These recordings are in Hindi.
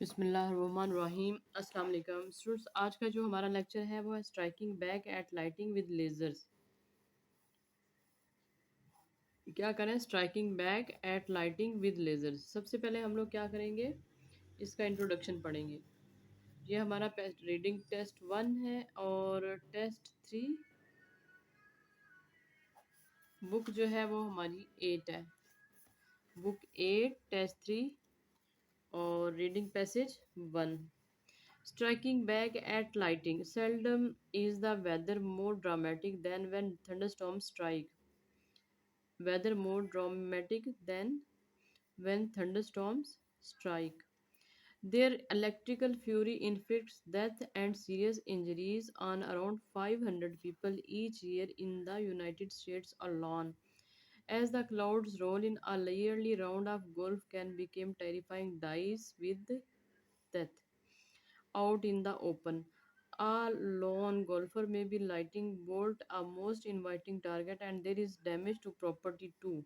बिस्मिल्लाहिर्रहमानिर्रहीम। अस्सलाम वालेकुम स्टूडेंट्स, आज का जो हमारा लेक्चर है वो है striking back at lighting with lasers. क्या करें? Striking back at lighting with lasers. सबसे पहले हम लोग क्या करेंगे, इसका इंट्रोडक्शन पढ़ेंगे। ये हमारा रीडिंग टेस्ट 1 है और टेस्ट 3 बुक जो है वो हमारी 8 है। बुक 8 टेस्ट 3 और reading passage 1। Striking back at lighting. Seldom is the weather more dramatic than when thunderstorms strike. Weather more dramatic than when thunderstorms strike. Their electrical fury inflicts death and serious injuries on around 500 people each year in the United States alone. As the clouds roll in, a yearly round of golf can become terrifying dice with death out in the open. A lone golfer may be lightning bolt a most inviting target, and there is damage to property too.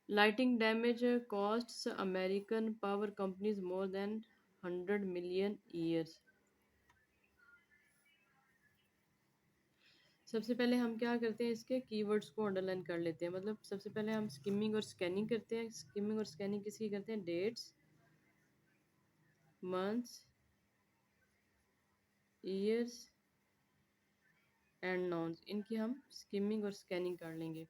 Lighting damage costs American power companies more than 100 million years. सबसे पहले हम क्या करते हैं, इसके कीवर्ड्स को अंडरलाइन कर लेते हैं। मतलब सबसे पहले हम स्किमिंग और स्कैनिंग करते हैं। स्किमिंग और स्कैनिंग किसकी करते हैं? Dates, months, years and nouns, इनकी हम स्किमिंग और स्कैनिंग कर लेंगे।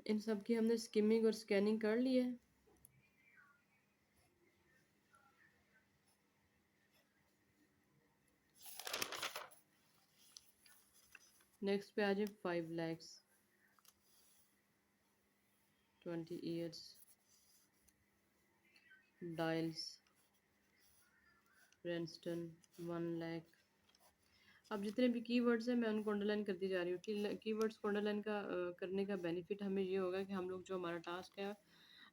इन सब की हमने स्किमिंग और स्कैनिंग कर ली है। नेक्स्ट पे आ जाए 5 lakhs 20 years, dials, Princeton 1 lakh. अब जितने भी कीवर्ड्स हैं मैं उनको अंडरलाइन करती जा रही हूँ। कीवर्ड्स को अंडरलाइन करने का बेनिफिट हमें ये होगा कि हम लोग जो हमारा टास्क है,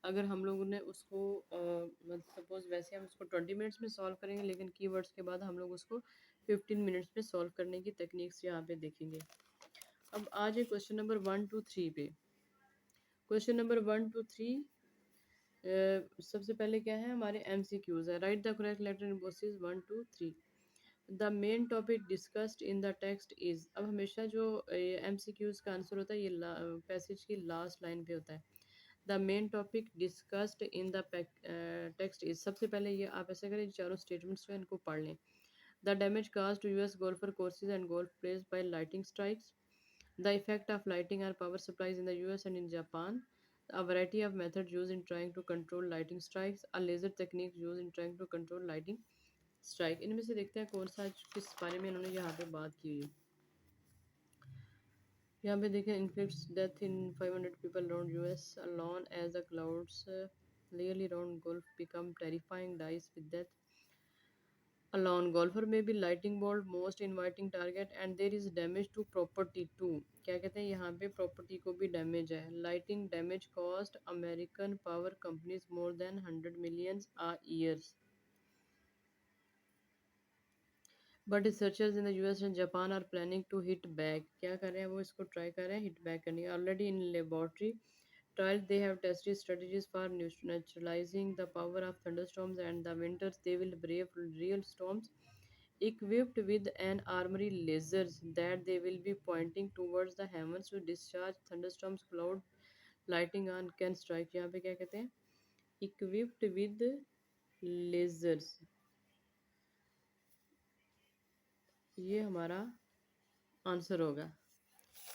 अगर हम लोगों ने उसको सपोज वैसे हम उसको 20 मिनट्स में सॉल्व करेंगे, लेकिन कीवर्ड्स के बाद हम लोग उसको 15 मिनट्स में सॉल्व करने की टेक्निक्स यहाँ पे देखेंगे। अब आज है क्वेश्चन नंबर 1 to 3 पे। क्वेश्चन नंबर 1 to 3 सबसे पहले क्या है, हमारे MCQs है। Write the correct letter in boxes 1 to 3। The main topic discussed in the text is. अब हमेशा जो MCQs का आंसर होता है ये पैसेज की लास्ट लाइन पे होता है। The main topic discussed in the text is. सबसे पहले ये आप ऐसे करें, चारों स्टेटमेंट्स जो है इनको पढ़ लें। The damage cause to US golfer courses and golf players by lighting strikes. The effect of lighting or power supplies in the US and in Japan. A variety of methods used in trying to control lighting strikes. A laser technique used in trying to control lighting strike. इनमें से देखते हैं कौन सा किस बारे में इन्होंने यहाँ पे बात की हुई है। यहाँ पे देखें, inflicts death in 500 people around US alone as the clouds nearly round golf become terrifying dice with death. A lone golfer may be lightning bolt most inviting target and there is damage to property too. क्या कहते हैं यहाँ पे, प्रॉपर्टी को भी डैमेज है। Lighting damage cost American power companies more than 100 millions a years. But researchers in the US and Japan are planning to hit back. क्या कर रहे हैं वो, इसको ट्राई कर रहे हैं हिट बैक करने। Already in laboratory trials they have tested strategies for neutralizing the power of thunderstorms and the winters they will brave real storms equipped with an armory lasers that they will be pointing towards the heavens to discharge thunderstorms cloud lighting on can strike। यहाँ पे क्या कहते हैं, equipped with lasers। ये हमारा आंसर होगा।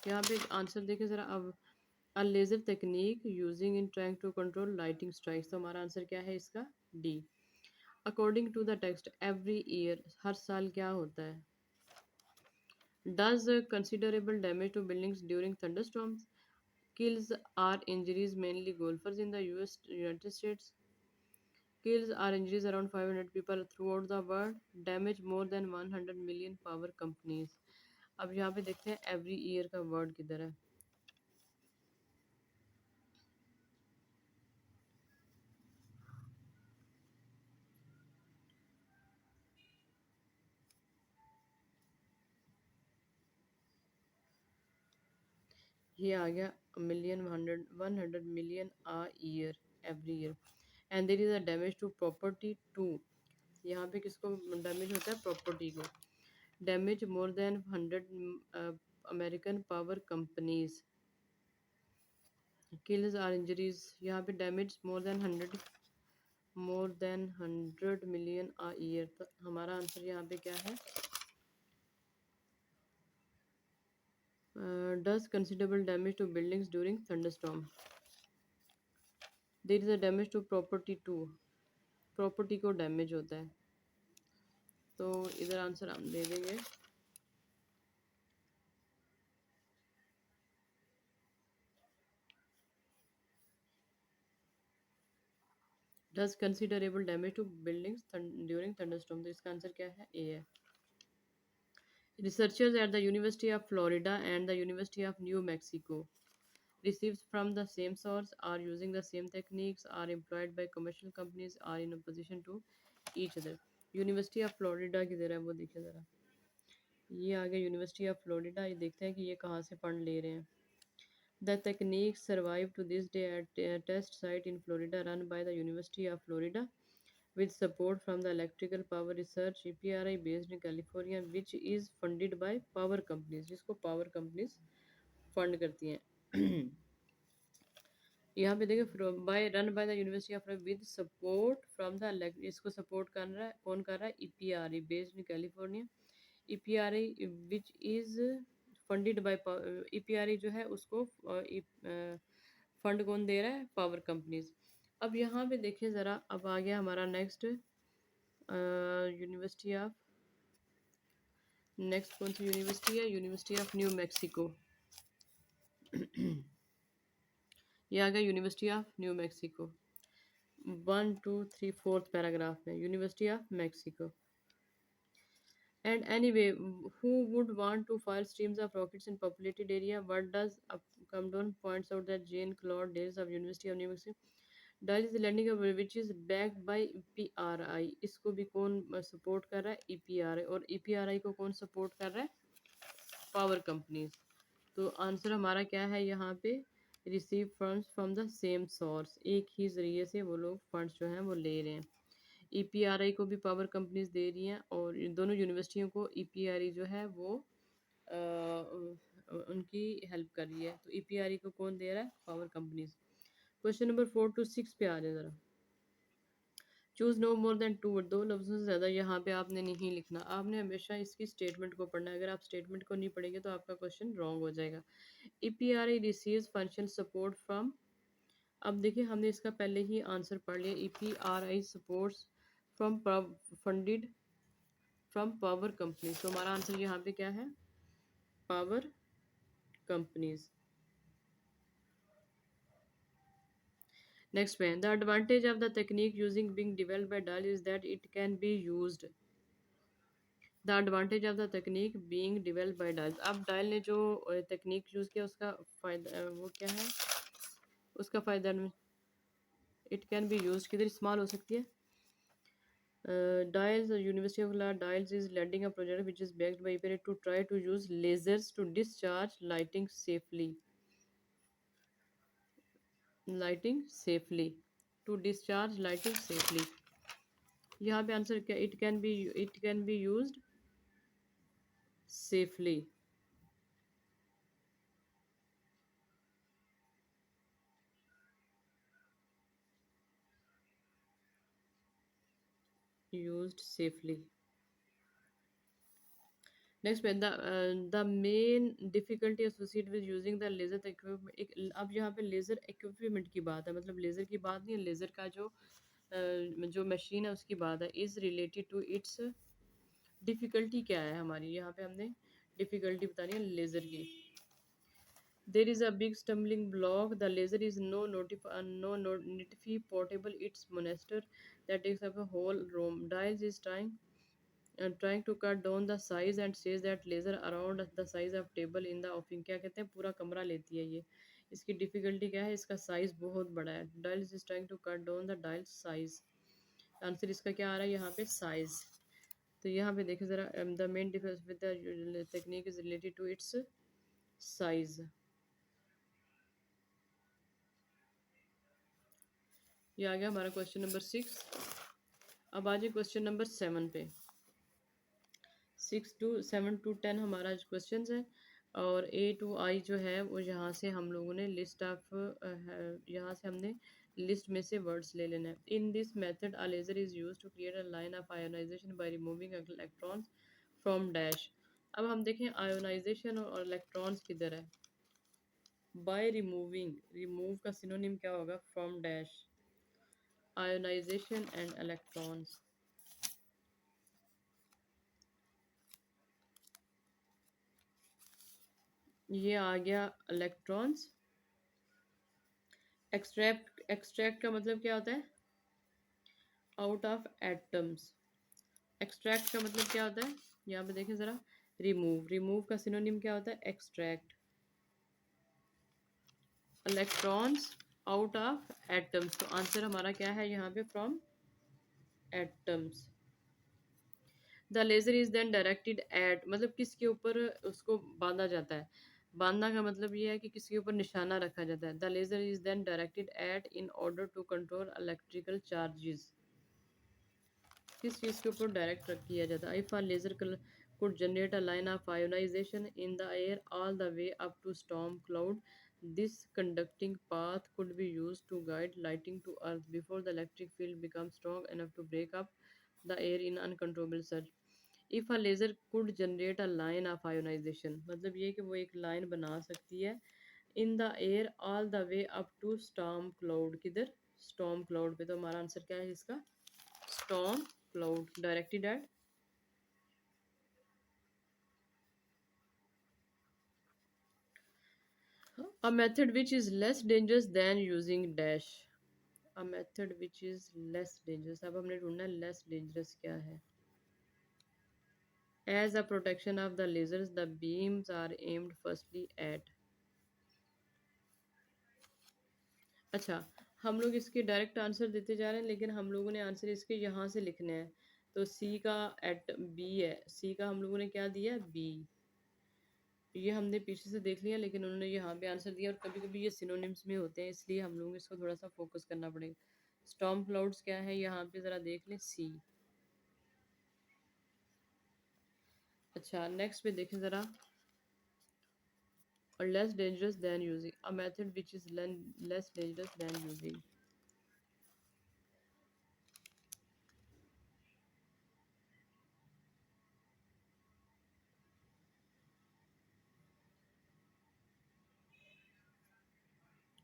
यहाँ पे आंसर देखें ज़रा। अब a laser technique using in trying to control lighting strikes, तो हमारा आंसर क्या है इसका? D. According to the text every year, हर साल क्या होता है? Does considerable damage to buildings during thunderstorms, kills or injuries mainly golfers in the US United States, kills or injuries around 500 people throughout the world, damage more than 100 million power companies। अब यहाँ पे देखते हैं एवरी ईयर का वर्ड किधर है। ये आ गया million, 100 million a year, every year. And there is a damage to property too. यहाँ पे किसको डैमेज होता है? प्रॉपर्टी को। Damage more than 100 American power companies, kills or injuries. यहाँ पे damage more than 100 million a year. तो हमारा आंसर यहाँ पे क्या है? Does considerable damage to buildings during thunderstorm. There is a damage to property too. Property को डैमेज होता है, तो इधर आंसर हम दे देंगे। Does considerable damage to buildings during thunderstorm, तो इसका आंसर क्या है? ए है। Researchers at the University of Florida and the University of New Mexico receives from the same source, are using the same techniques, are employed by commercial companies, are in opposition to each other. University of Florida की ज़रा वो देखिए ज़रा, ये आ गया यूनिवर्सिटी ऑफ फ्लोरिडा। ये देखते हैं कि ये कहाँ से फंड ले रहे हैं। The techniques survive to this day at a test site in Florida run by the University of Florida with support from the Electrical Power Research EPRI based in California, which is funded by power companies, जिसको power companies फंड करती हैं। यहाँ पे देखिए, by run by the university of with support from the, इसको सपोर्ट कर रहा है कौन? कर रहा है? EPRI based in California. EPRI which is funded by, EPRI जो है उसको फंड कौन दे रहा है? Power companies. अब यहाँ पे देखिए ज़रा, अब आ गया हमारा नेक्स्ट यूनिवर्सिटी ऑफ, नेक्स्ट कौन सी यूनिवर्सिटी है? University of New Mexico. ये आ गया university of New Mexico. 1, 2, 3, 4 paragraph में university of Mexico. And anyway, who would want to fire streams of rockets in populated area? What does come down points out that Jane Claude Davis of University of New Mexico Dal is landing of which is backed by EPRI। इसको भी कौन सपोर्ट कर रहा है? EPRI। और EPRI को कौन सपोर्ट कर रहा है? Power companies. तो आंसर हमारा क्या है यहाँ पे? Receive funds from the same source, एक ही जरिए से वो लोग फंड्स जो हैं वो ले रहे हैं। EPRI को भी पावर कंपनीज दे रही हैं, और इन दोनों यूनिवर्सिटियों को EPRI जो है वो उनकी हेल्प कर रही है। तो EPRI को कौन दे रहा है? Power companies. Question number 4 to 6 पे आ जाए ज़रा। Choose no more than two word, दो लफ्ज़ों से ज़्यादा यहाँ पे आपने नहीं लिखना, आपने हमेशा इसकी स्टेटमेंट को पढ़ना है। अगर आप स्टेटमेंट को नहीं पढ़ेंगे तो आपका क्वेश्चन रॉन्ग हो जाएगा। EPRI receives financial support from, अब देखिए हमने इसका पहले ही आंसर पढ़ लिया। EPRI supports from funded from power company. तो हमारा आंसर यहाँ पे क्या है? Power companies. नेक्स्ट पे, the advantage of the technique using being developed by Diels is that it can be used. The advantage of the technique being developed by Diels. अब डायल ने जो टेक्निक यूज़ किया उसका फ़ायदा वो क्या है? उसका फ़ायदा, इट कैन बी यूज किधर इस्तेमाल हो सकती है? Dials, the University of La Dials is leading a project which is backed by EPRI to try to use lasers to discharge lighting safely. Lighting safely. To discharge lighting safely. यहाँ पे आंसर क्या? it can be used safely. Used safely. Next पे, the main difficulty associate with using the laser equipment. अब यहाँ पे लेज़र इक्विपमेंट की बात है, मतलब लेज़र की बात नहीं है, लेज़र का जो मशीन है उसकी बात है। Is related to its, difficulty क्या है हमारी? यहाँ पे हमने डिफ़िकल्टी बतानी है लेज़र की। There is a big stumbling block, the laser is notify portable, its monster that takes up a whole room. Dials is trying to cut down the size and says that laser around the size of table in the offing, क्या कहते हैं, पूरा कमरा लेती है ये। इसकी डिफ़िकल्टी क्या है? इसका साइज़ बहुत बड़ा है। Diels is trying to cut down the dial size. Answer इसका क्या आ रहा है यहाँ पे? साइज। तो यहाँ पे देखिए ज़रा, the main difference with the technique is related to its size. ये आ गया हमारा क्वेश्चन नंबर 6। अब आ जाए क्वेश्चन नंबर 7 पे। 6 to 7 to 10 हमारा क्वेश्चन है, और A to I जो है वो यहाँ से हम लोगों ने लिस्ट ऑफ, यहाँ से हमने लिस्ट में से वर्ड्स ले लेना है। In this method a laser is use to create a line of ionisation by removing electrons from dash. अब हम देखें आयोनाइजेशन और इलेक्ट्रॉन्स किधर है। बाय रिमूविंग, रिमूव का सिनोनिम क्या होगा, from dash, ionisation and electrons. ये आ गया इलेक्ट्रॉन्स। एक्सट्रैक्ट का मतलब क्या होता है, आउट ऑफ एटम्स। एक्सट्रैक्ट का मतलब क्या होता है, यहाँ पे देखें ज़रा, रिमूव, रिमूव का सिनोनिम क्या होता है, extract. Electrons out of atoms, तो आंसर हमारा क्या है यहाँ पे, from atoms. The laser is then directed at, मतलब किसके ऊपर उसको बांधा जाता है। बांधना का मतलब ये है कि किसके ऊपर निशाना रखा जाता है। The laser is then directed at in order to control electrical charges, किस चीज़ के ऊपर डायरेक्ट किया जाता है। If a laser could generate a line of ionization in the air all the way up to storm cloud, this conducting path could be used to guide lighting to earth before the electric field becomes strong enough to break up the air in uncontrollable surge. If a laser could generate a line of ionization, मतलब ये कि वो एक लाइन बना सकती है in the air all the way up to storm cloud, किधर, स्टॉर्म क्लाउड पे। तो हमारा आंसर क्या है इसका, storm cloud, directed at a method which is less dangerous than using dash, a method which is less dangerous। अब हमने ढूंढना है less dangerous क्या है। As a protection of the lasers the beams are aimed firstly at, अच्छा, हम लोग इसके डायरेक्ट आंसर देते जा रहे हैं, लेकिन हम लोगों ने आंसर इसके यहाँ से लिखने हैं। तो सी का एट बी है, सी का हम लोगों ने क्या दिया, बी। ये हमने पीछे से देख लिया, लेकिन उन्होंने यहाँ पे आंसर दिया, और कभी कभी ये सिनोनिम्स में होते हैं, इसलिए हम लोग इसको थोड़ा सा फोकस करना पड़ेगा। स्टॉर्म क्लाउड्स क्या है, यहाँ पे ज़रा देख लें, सी। अच्छा, नेक्स्ट पे देखें ज़रा, और less dangerous than using, a method which is less dangerous than using.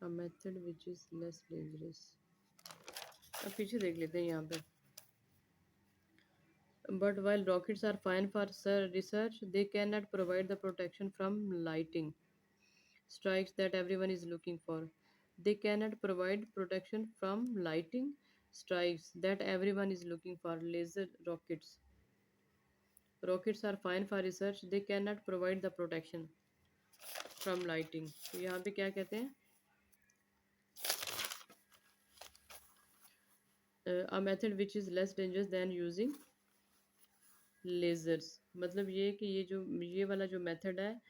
A method which is less dangerous, अब पीछे देख लेते हैं यहाँ पे। But while rockets are fine for research, they cannot provide the protection from lighting strikes that everyone is looking for. They cannot provide protection from lighting strikes that everyone is looking for. Laser rockets. Rockets are fine for research. They cannot provide the protection from lighting. तो यहाँ पे क्या कहते हैं? A method which is less dangerous than using lasers, मतलब ये कि ये जो ये वाला जो मेथड है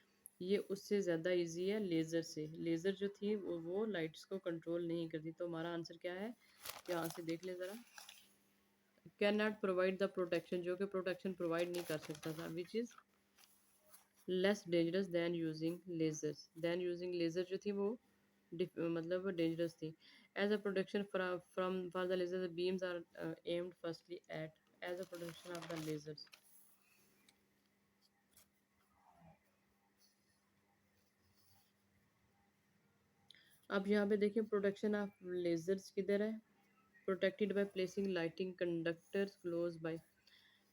ये उससे ज़्यादा इजी है लेज़र से। लेज़र जो थी वो लाइट्स को कंट्रोल नहीं करती। तो हमारा आंसर क्या है, यहाँ से देख लें ज़रा, can not provide the protection, जो कि प्रोटेक्शन प्रोवाइड नहीं कर सकता था, which is less dangerous than using lasers. Than using laser जो थी वो मतलब डेंजरस थी। As a protection from for the laser beams are aimed firstly at, as a protection of the lasers. अब यहाँ पे देखिए प्रोटेक्शन ऑफ लेजर्स किधर है, protected by placing lighting conductors close by.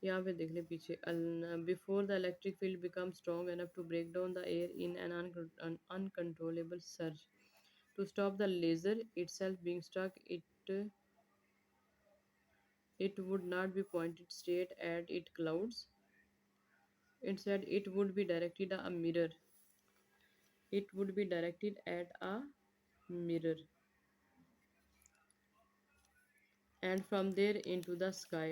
यहाँ पे देख लें पीछे, before the electric field become strong enough to break down the air in an uncontrollable surge to stop the laser itself being struck, it would not be pointed straight at it clouds, instead it would be directed a mirror, it would be directed at a mirror and from there into the sky।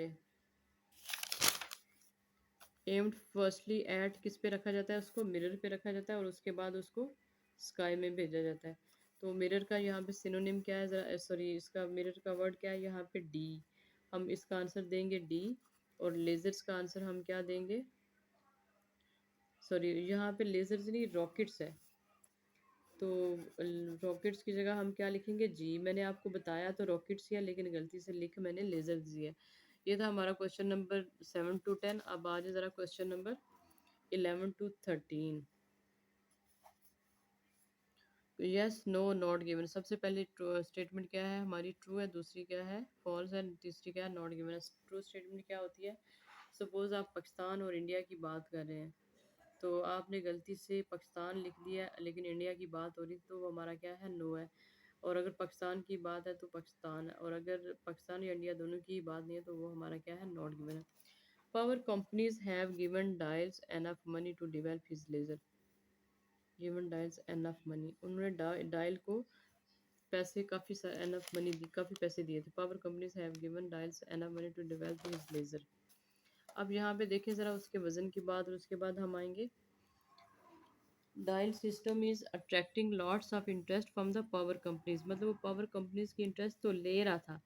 Aimed firstly at किस पे रखा जाता है, उसको मिरर पे रखा जाता है, और उसके बाद उसको स्काई में भेजा जाता है। तो मिरर का यहाँ पे सिनोनिम क्या है, ज़रा सॉरी इसका मिरर का वर्ड क्या है यहाँ पे, डी। हम इसका आंसर देंगे डी। और लेज़र्स का आंसर हम क्या देंगे, सॉरी यहाँ पे लेज़र्स नहीं रॉकेट्स है, तो रॉकेट्स की जगह हम क्या लिखेंगे, जी। मैंने आपको बताया तो रॉकेट्स किया, लेकिन गलती से लिख मैंने लेज़र्स दिया। ये था हमारा क्वेश्चन नंबर 7 to 10। अब आ जाए ज़रा question number 11 to 13। Yes no not given, सबसे पहले स्टेटमेंट क्या है हमारी, ट्रू है, दूसरी क्या है फॉल्स है, तीसरी क्या है नॉट गिवन है। ट्रू स्टेटमेंट क्या होती है, सपोज़ आप पाकिस्तान और इंडिया की बात कर रहे हैं, तो आपने गलती से पाकिस्तान लिख दिया लेकिन इंडिया की बात हो रही, तो वो हमारा क्या है, नो है। और अगर पाकिस्तान की बात है तो पाकिस्तान है, और अगर पाकिस्तान या इंडिया दोनों की बात नहीं है तो वो हमारा क्या है, नॉट गिवन है। Power companies have given Diels enough money to develop his laser. Given Diels enough money, उन्होंने डायल को पैसे काफ़ी एनफ मनी दी, काफ़ी पैसे दिए थे। Power companies have given Diels enough money to develop his laser. अब यहाँ पे देखें ज़रा उसके वज़न की बात, और उसके बाद हम आएंगे, dial system is attracting lots of interest from the power companies, मतलब वो पावर कंपनीज की इंटरेस्ट तो ले रहा था,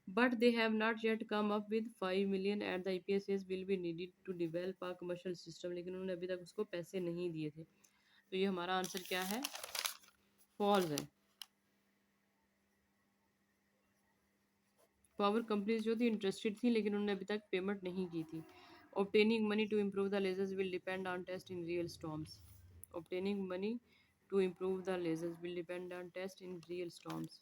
but they have not yet come up with 5 million at the EPSS will be needed to develop a commercial system, लेकिन उन्होंने अभी तक उसको पैसे नहीं दिए थे। तो ये हमारा आंसर क्या है, फॉल्स है। पावर कंपनीज जो थी इंटरेस्टेड थी, लेकिन उन्होंने अभी तक पेमेंट नहीं की थी। Obtaining money to improve the lasers will depend on test in real storms. Obtaining money to improve the lasers will depend on test in real storms.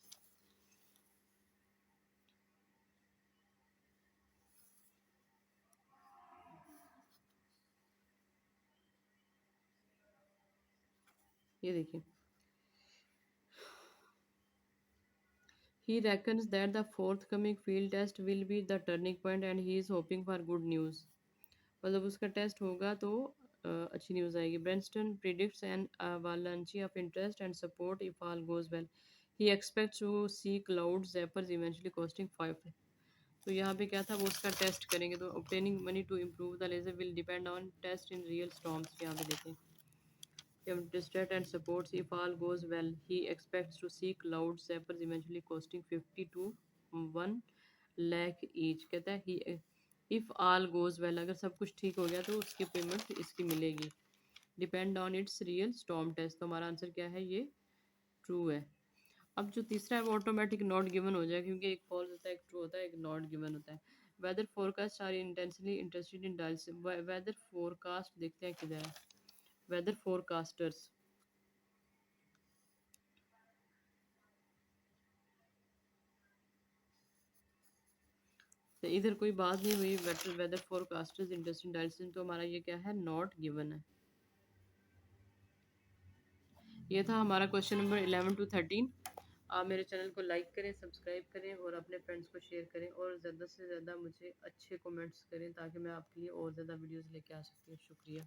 ये देखिए, he reckons that the forthcoming field test will be the turning point and he is hoping for good news। मतलब उसका टेस्ट होगा तो अच्छी न्यूज़ आएगी। Branston predicts an avalanche of interest and support if all goes well। he expects to see cloud zappers eventually costing 5। तो यहाँ पे क्या था, वो उसका टेस्ट करेंगे, तो obtaining money to improve the laser will depend on test in real storms। यहाँ पे देखें, interested and supports if all goes well, he expects to see cloud zappers eventually costing 50 to 1 lakh each। कहता है he if all goes well, अगर सब कुछ ठीक हो गया तो उसकी पेमेंट इसकी मिलेगी। Depend on its real storm test, तो हमारा आंसर क्या है, ये ट्रू है। अब जो तीसरा है वो ऑटोमेटिक नॉट गिवन हो जाए, क्योंकि एक फॉल्स होता है, एक ट्रू होता है, एक नॉट गिवन होता है। Weather forecast are intensely interested in Diels, weather forecast देखते हैं किधर है, वेदर फोरकास्टर्स, तो इधर कोई बात नहीं हुई, weather weather forecasters interested in dials, तो हमारा ये क्या है, नॉट गिवन है। ये था हमारा क्वेश्चन नंबर 11 to 13। आप मेरे चैनल को लाइक करें, सब्सक्राइब करें और अपने फ्रेंड्स को शेयर करें, और ज़्यादा से ज़्यादा मुझे अच्छे कमेंट्स करें ताकि मैं आपके लिए और ज़्यादा वीडियोस लेके आ सकती हूँ। शुक्रिया।